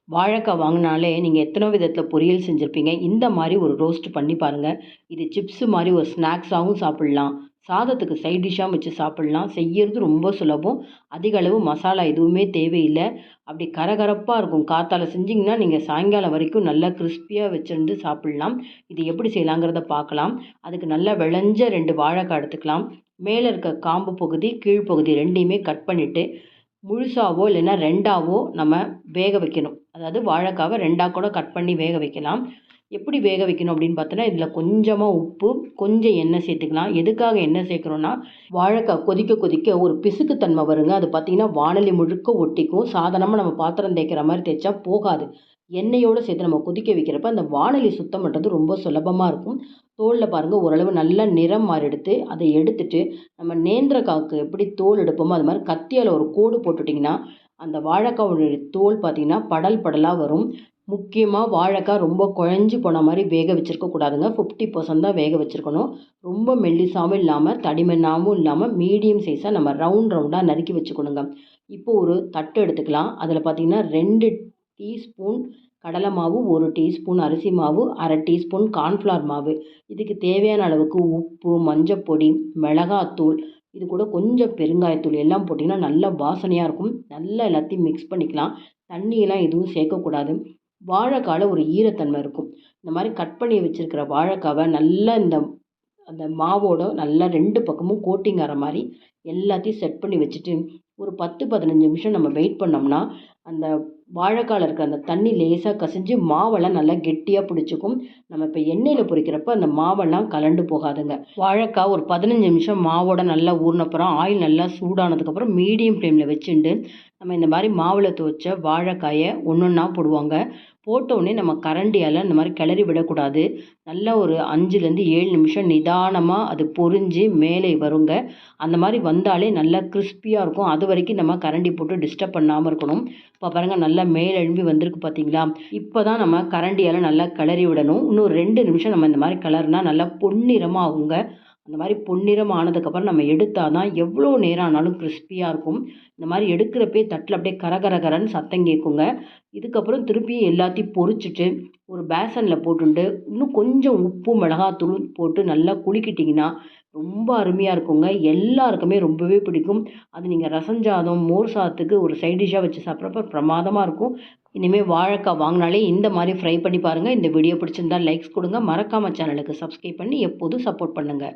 வாழைக்காய் வாங்குனாலே நீங்க எத்தனோ விதத்தில பொரியல் செஞ்சிருப்பீங்க. இந்த மாரி ஒரு ரோஸ்ட் பண்ணி பாருங்க. இது சிப்ஸ் மாரி ஒரு ஸ்நாக்ஸாவும் சாப்பிடலாம். சாதத்துக்கு சைட் டிஷ்ஷாவும் வச்சு சாப்பிடலாம். செய்யறது ரொம்ப சுலபம். அதிக அளவு மசாலா எதுவுமே தேவையில்ல. அப்படி கரகரப்பா இருக்கும். காத்தால செஞ்சீங்கன்னா, நீங்க சாயங்காலம் வரைக்கும் நல்லா கிரிஸ்பியா வச்சிருந்து சாப்பிடலாம். இது எப்படி செய்யலாங்கிறத பார்க்கலாம். அதுக்கு நல்லா விளைஞ்ச 2 வாழைக்காய் எடுத்துக்கலாம். மேல இருக்க காம்பு பகுதி, கீழ் பகுதி 2யுமே கட் பண்ணிட்டு முழுசாவோ இல்லைன்னா 2ஆவோ நம்ம வேக வைக்கணும். அதாவது வாழைக்காவ 2ஆ கூட கட் பண்ணி வேக வைக்கலாம். எப்படி வேக வைக்கணும் அப்படின்னு பார்த்தோன்னா, இதில கொஞ்சமா உப்பு, கொஞ்சம் எண்ணெய் சேர்த்துக்கலாம். எதுக்காக எண்ணெய் சேர்க்குறோன்னா, வாழைக்காய் கொதிக்க கொதிக்க ஒரு பிசுக்கு தன்மை வருங்க. அது பார்த்தீங்கன்னா, வாணலி முழுக்க ஒட்டிக்கும். சாதாரணமா நம்ம பாத்திரம் தேய்க்கிற மாரி தேய்ச்சா போகாது. எண்ணெயோடு சேர்த்து நம்ம கொதிக்க வைக்கிறப்ப, அந்த வாணலி சுத்தம் பண்ணுறது ரொம்ப சுலபமா இருக்கும். தோல்ல பாருங்க ஓரளவு நல்லா நிறம் மாறிடுத்து. அதை எடுத்துட்டு, நம்ம நேந்திரக்காவுக்கு எப்படி தோல் எடுப்போமோ, அது மாரி கத்தியால ஒரு கோடு போட்டுட்டிங்கன்னா, அந்த வாழைக்காவுடைய தோல் பார்த்தீங்கன்னா, படல் படலா வரும். முக்கியமா வாழைக்காய் ரொம்ப குழஞ்சு போன மாரி வேக வச்சிருக்க கூடாதுங்க. 50% தான் வேக வச்சிருக்கணும். ரொம்ப மெல்லிசாவும் இல்லாம, தடிமனாவும் இல்லாம, மீடியம் சைஸா நம்ம ரவுண்ட் ரவுண்டா நறுக்கி வச்சுக்கணுங்க. இப்போ ஒரு தட்டு எடுத்துக்கலாம். அதில பார்த்தீங்கன்னா 2 டீஸ்பூன் கடலை மாவு, 1 டீஸ்பூன் அரிசி மாவு, 1/2 டீஸ்பூன் கார்ன்ஃப்ளவர் மாவு. இதுக்கு தேவையான அளவுக்கு உப்பு, மஞ்சப்பொடி, மிளகாத்தூள், இது கூட கொஞ்சம் பெருங்காயத்தூள் எல்லாம் போட்டிங்கன்னா நல்லா வாசனையா இருக்கும். நல்லா எல்லாத்தையும் மிக்ஸ் பண்ணிக்கலாம். தண்ணியெல்லாம் எதுவும் சேர்க்கக்கூடாது. வாழைக்கால ஒரு ஈரத்தன்மை இருக்கும். இந்த மாரி கட் பண்ணி வச்சிருக்கிற வாழைக்காவ நல்லா அந்த மாவோட நல்லா 2 பக்கமும் கோட்டிங் ஆற மாரி எல்லாத்தையும் செட் பண்ணி வச்சுட்டு, ஒரு 10, 15 நிமிஷம் நம்ம வெயிட் பண்ணோம்னா, அந்த வாழைக்கால இருக்க அந்த தண்ணி லேசா கசிஞ்சு மாவெல்லாம் நல்லா கெட்டியா பிடிச்சுக்கும். நம்ம இப்ப எண்ணெயில பொரிக்கிறப்ப அந்த மாவெல்லாம் கலண்டு போகாதுங்க. வாழைக்காய் ஒரு 15 நிமிஷம் மாவோட நல்லா ஊறுனப்புறம், ஆயில் நல்லா சூடானதுக்கப்புறம் மீடியம் ஃப்ளேம்ல வச்சுண்டு, நம்ம இந்த மாரி மாவுல துவச்ச வாழைக்காய ஒண்ணொண்ணா போடுவாங்க. போட்டோனே நம்ம கரண்டியால இந்த மாரி கிளறி விடக்கூடாது. நல்லா ஒரு 5லேருந்து 7 நிமிஷம் நிதானமா அது பொரிஞ்சு மேலே வருங்க. அந்த மாரி வந்தாலே நல்லா கிரிஸ்பியா இருக்கும். அதுவரைக்கும் நம்ம கரண்டி போட்டு டிஸ்டர்ப் பண்ணாம இருக்கணும். இப்போ பாருங்க நல்லா மேல் எழும்பி வந்திருக்கு பார்த்தீங்களா? இப்போ தான் நம்ம கரண்டியால நல்லா கிளறி விடணும். இன்னும் 2 நிமிஷம் நம்ம இந்த மாரி கிளறுனா நல்லா பொன்னிறமா ஆகுங்க. அந்த மாரி பொன்னிறம் ஆனதுக்கப்புறம் நம்ம எடுத்தா தான் எவ்வளோ நேரம் ஆனாலும் கிரிஸ்பியா இருக்கும். இந்த மாரி எடுக்கிறப்பயே தட்டில அப்படியே கரகரன்னு சத்தம் கேட்குங்க. இதுக்கப்புறம் திருப்பியும் எல்லாத்தையும் பொரிச்சுட்டு, ஒரு பேசன்ல போட்டுண்டு, இன்னும் கொஞ்சம் உப்பு, மிளகாத்தூளும் போட்டு நல்லா குலுக்கிட்டிங்கன்னா, ரொம்ப அருமையா இருக்குங்க. எல்லாருக்குமே ரொம்பவே பிடிக்கும். அது நீங்க ரசம் சாதம், மோர் சாதத்துக்கு ஒரு சைட் டிஷ்ஷா வச்சு சாப்பிட்றப்ப பிரமாதமா இருக்கும். இனிமே வாழைக்காய் வாங்குனாலே இந்த மாரி ஃப்ரை பண்ணி பாருங்க. இந்த வீடியோ பிடிச்சிருந்தா லைக்ஸ் குடுங்க. மறக்காம சேனலுக்கு சப்ஸ்கிரைப் பண்ணி எப்போதும் சப்போர்ட் பண்ணுங்க.